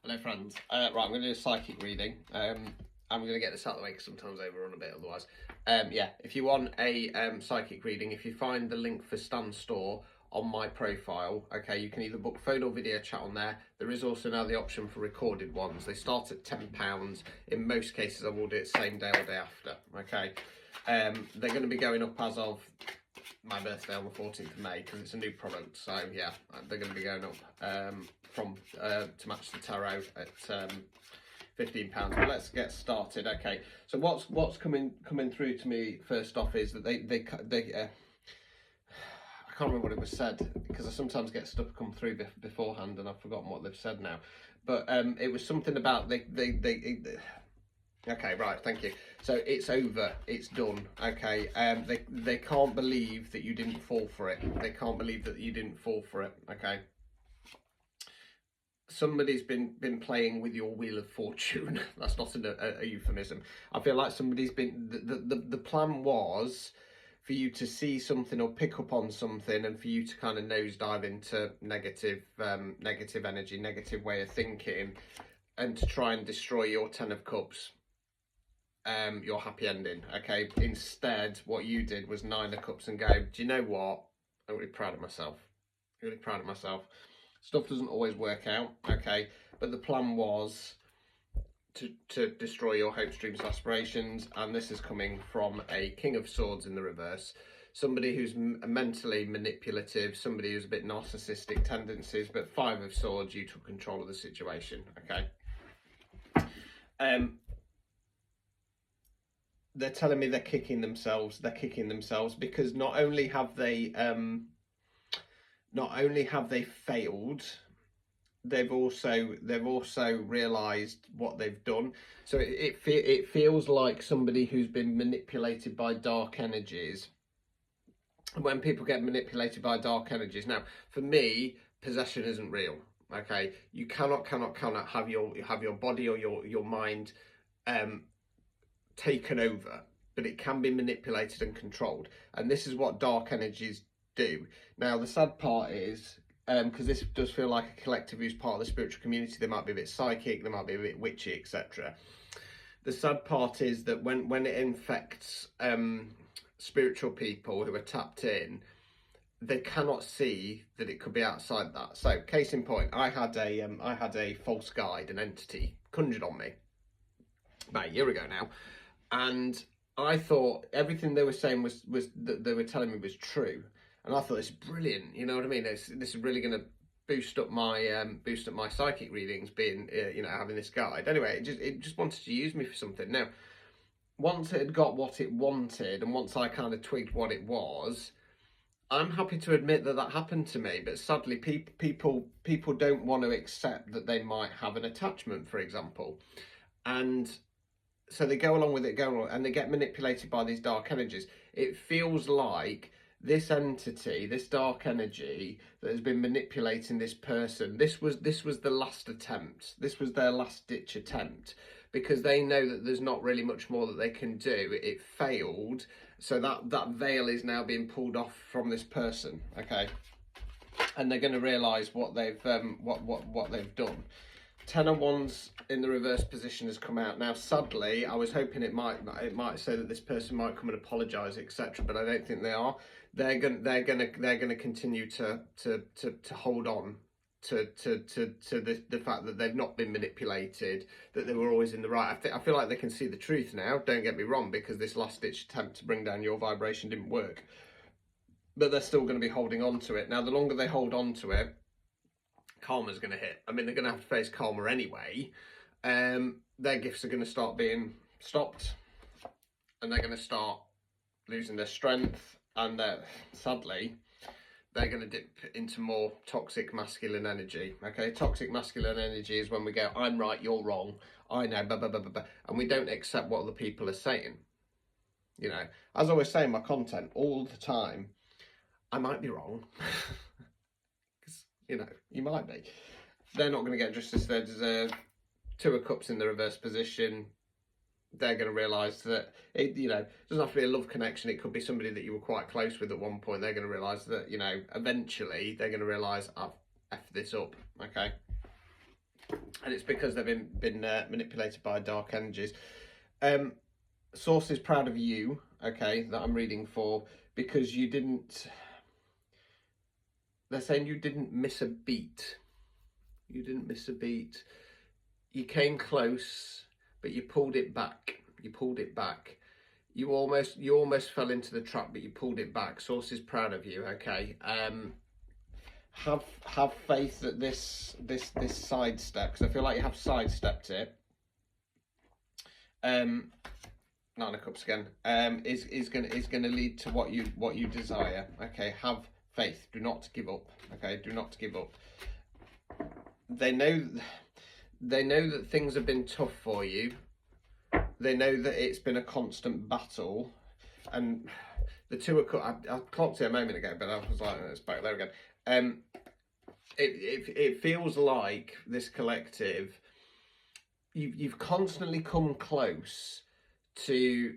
Hello friends, right, I'm going to do a psychic reading. I'm going to get this out of the way because sometimes I overrun a bit otherwise. Yeah, if you want a psychic reading, if you find the link for Stan Store on my profile, okay, you can either book phone or video chat on there. There is also now the option for recorded ones. They start at £10. In most cases I will do it same day or day after, okay. They're going to be going up as of my birthday on the 14th of May because it's a new product, so yeah, they're going to be going up from to match the tarot at £15. But let's get started. Okay, so what's coming through to me first off is that they I can't remember what it was said because I sometimes get stuff come through beforehand and I've forgotten what they've said now, but it was something about okay, right, thank you. So it's over, it's done, okay. They can't believe that you didn't fall for it. They can't believe that you didn't fall for it, okay. Somebody's been playing with your wheel of fortune. That's not a euphemism. I feel like somebody's been, the plan was for you to see something or pick up on something and for you to kind of nosedive into negative energy, negative way of thinking, and to try and destroy your 10 of cups. Your happy ending, okay. Instead, what you did was 9 of cups and go, do you know what, I'm really proud of myself, really proud of myself. Stuff doesn't always work out, okay, but the plan was to destroy your hopes, dreams, aspirations, and this is coming from a King of Swords in the reverse. Somebody who's mentally manipulative, somebody who's a bit narcissistic tendencies, but 5 of Swords, you took control of the situation, okay. They're telling me they're kicking themselves because not only have they failed, they've also realized what they've done. So it feels like somebody who's been manipulated by dark energies. When people get manipulated by dark energies, now for me, possession isn't real, okay. You cannot have your body or your mind taken over, but it can be manipulated and controlled, and this is what dark energies do. Now the sad part is, because this does feel like a collective who's part of the spiritual community, they might be a bit psychic, they might be a bit witchy, etc. The sad part is that when it infects spiritual people who are tapped in, they cannot see that it could be outside that. So case in point, I had a false guide, an entity conjured on me about a year ago now, and I thought everything they were saying was that they were telling me was true, and I thought, it's brilliant, you know what I mean, this is really going to boost up my psychic readings, being having this guide. Anyway, it just wanted to use me for something. Now once it had got what it wanted, and once I kind of twigged what it was, I'm happy to admit that happened to me, but sadly people don't want to accept that they might have an attachment, for example, and so they go along with it, and they get manipulated by these dark energies. It feels like this entity, this dark energy that has been manipulating this person, this was the last attempt. This was their last ditch attempt, because they know that there's not really much more that they can do. It failed, so that veil is now being pulled off from this person, okay, and they're going to realize what they've what they've done. 10 of Wands in the reverse position has come out. Now sadly, I was hoping it might say that this person might come and apologize, etc., but I don't think they are. They're gonna continue to hold on to the fact that they've not been manipulated, that they were always in the right. I feel like they can see the truth now, don't get me wrong, because this last ditch attempt to bring down your vibration didn't work, but they're still going to be holding on to it. Now the longer they hold on to it, karma's going to hit. I mean, they're going to have to face karma anyway. Their gifts are going to start being stopped, and they're going to start losing their strength, and sadly they're going to dip into more toxic masculine energy, okay. Toxic masculine energy is when we go, I'm right, you're wrong, I know, blah, blah, blah, blah, blah, and we don't accept what other people are saying. You know, as I was saying, my content all the time, I might be wrong. You know, you might be. They're not going to get justice they deserve. 2 of Cups in the reverse position. They're going to realise that it, doesn't have to be a love connection. It could be somebody that you were quite close with at one point. They're going to realise that, eventually they're going to realise, I've effed this up, okay? and it's because they've been manipulated by dark energies. Source is proud of you, okay, that I'm reading for, because you didn't. They're saying you didn't miss a beat. You didn't miss a beat. You came close, but you pulled it back. You pulled it back. You almost fell into the trap, but you pulled it back. Source is proud of you. Okay. Have faith that this sidestep, because I feel like you have sidestepped it. Nine of Cups again. Is gonna lead to what you desire. Okay. Have faith. Do not give up. Okay. Do not give up. They know that things have been tough for you. They know that it's been a constant battle, and the Two of Cups. I clocked it a moment ago, but I was like, it's back there again. It feels like this collective. You've constantly come close to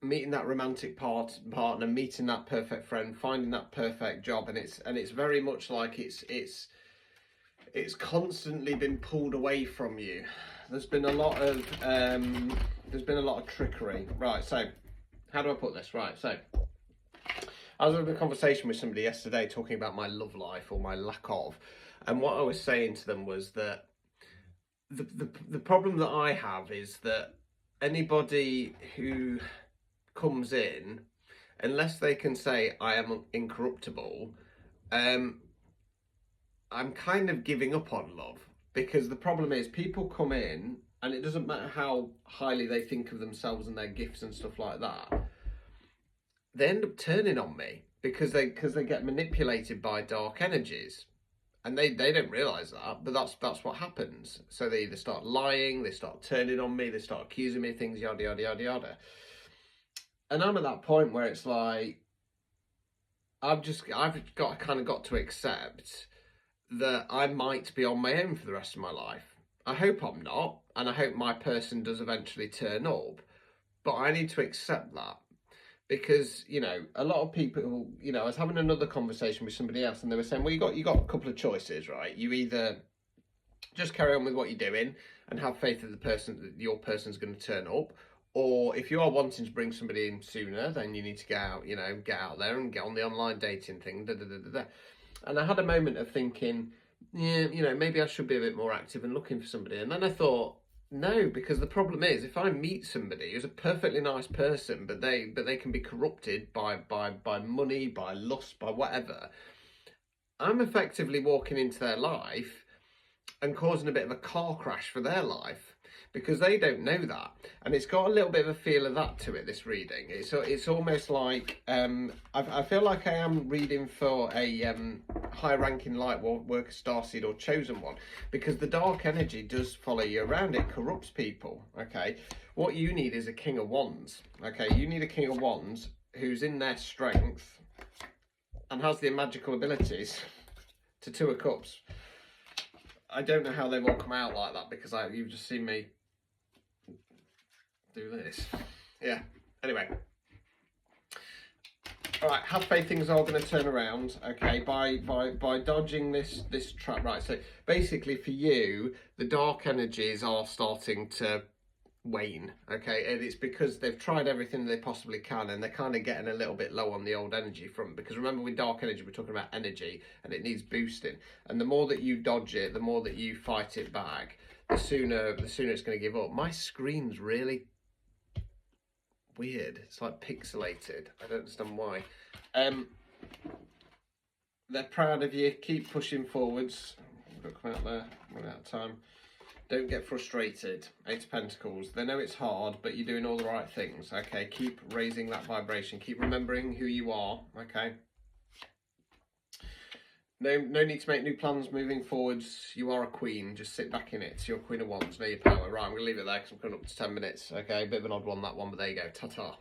meeting that romantic partner, meeting that perfect friend, finding that perfect job, and it's very much like it's constantly been pulled away from you. There's been a lot of trickery. Right, so how do I put this? Right, so I was having a conversation with somebody yesterday talking about my love life, or my lack of, and what I was saying to them was that the problem that I have is that anybody who comes in, unless they can say I am incorruptible, I'm kind of giving up on love, because the problem is people come in and it doesn't matter how highly they think of themselves and their gifts and stuff like that, they end up turning on me because they get manipulated by dark energies, and they don't realize that, but that's what happens. So they either start lying, they start turning on me, they start accusing me of things, yada yada yada yada. And I'm at that point where it's like I've got to accept that I might be on my own for the rest of my life. I hope I'm not, and I hope my person does eventually turn up, but I need to accept that, because, you know, a lot of people, you know, I was having another conversation with somebody else, and they were saying, well, you got a couple of choices, right? You either just carry on with what you're doing and have faith that your person's going to turn up, or if you are wanting to bring somebody in sooner, then you need to get out there and get on the online dating thing. And I had a moment of thinking, yeah, you know, maybe I should be a bit more active and looking for somebody. And then I thought, no, because the problem is, if I meet somebody who's a perfectly nice person, but they can be corrupted by money, by lust, by whatever, I'm effectively walking into their life and causing a bit of a car crash for their life, because they don't know that. And it's got a little bit of a feel of that to it, this reading. It's almost like I feel like I am reading for a high ranking light worker, starseed, or chosen one, because the dark energy does follow you around. It corrupts people. Okay, what you need is a King of Wands. Okay, you need a King of Wands who's in their strength and has the magical abilities to Two of Cups. I don't know how they've all come out like that, because you've just seen me do this. Yeah. Anyway. All right. Have faith things are going to turn around. Okay. By dodging this trap. Right. So basically, for you, the dark energies are starting to wane. Okay, and it's because they've tried everything they possibly can, and they're kind of getting a little bit low on the old energy front, because remember, with dark energy we're talking about energy, and it needs boosting, and the more that you dodge it, the more that you fight it back, the sooner it's going to give up. My screen's really weird. It's like pixelated. I don't understand why. They're proud of you. Keep pushing forwards. I've got to come out there. Run out of time. Don't get frustrated. Eight of Pentacles. They know it's hard, but you're doing all the right things. Okay, keep raising that vibration. Keep remembering who you are. Okay. No need to make new plans moving forwards. You are a queen. Just sit back in it. You're Queen of Wands. Know your power. Right, I'm going to leave it there because I'm coming up to 10 minutes. Okay, a bit of an odd one, that one, but there you go. Ta-ta.